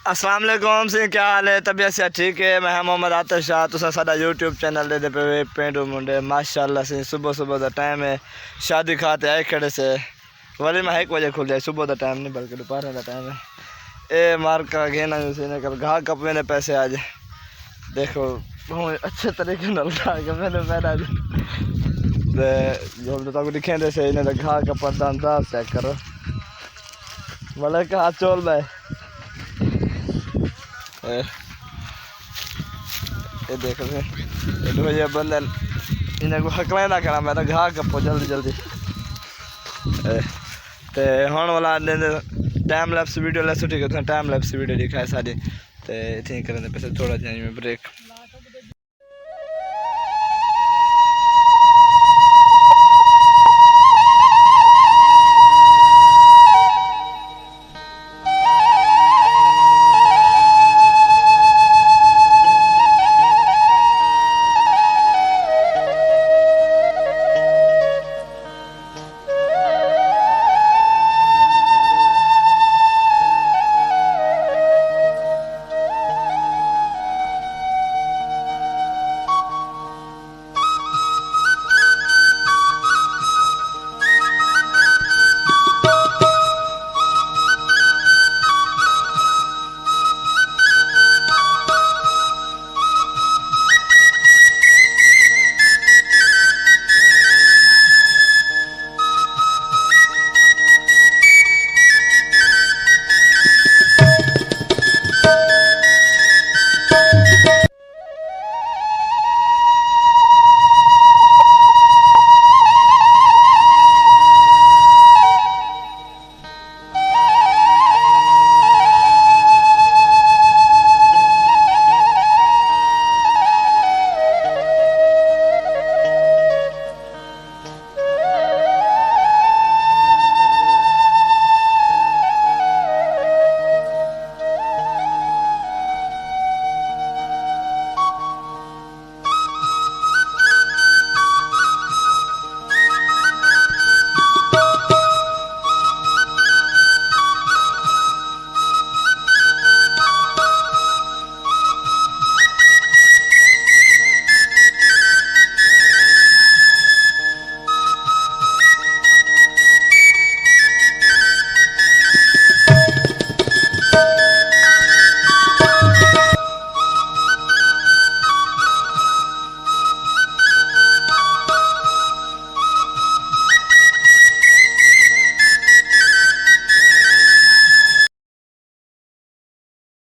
अस्सलाम वालेकुम से क्या हाल है? तबीयत से ठीक है? मैं मोहम्मद आतिश शाह। तुसा साडा यूट्यूब चैनल दे पे पेंडू मुंडे माशाल्लाह से सुबह सुबह का टाइम है। शादी खाते आए खड़े से वाले में 1 बजे खुल जाए। सुबह का टाइम नहीं बल्कि दोपहर का टाइम है। ए मार का घेना उसे कल घा कपे ने पैसे आज देखो बहुत अच्छे तरीके न के मैंने पैदा जो तो दिखे दे से इन्हें घा कपन का अंदाज चेक करो मतलब कहा चोल भाई ये देखो ये बंदन इन्हें को हकला ना करा मैं तो घा कपो जल्दी जल्दी ते होने वाला टाइम लैप्स वीडियो ले सुठी टाइम लैप्स वीडियो दिखाए सारी ते इतनी करने पे थोड़ा जाए ब्रेक।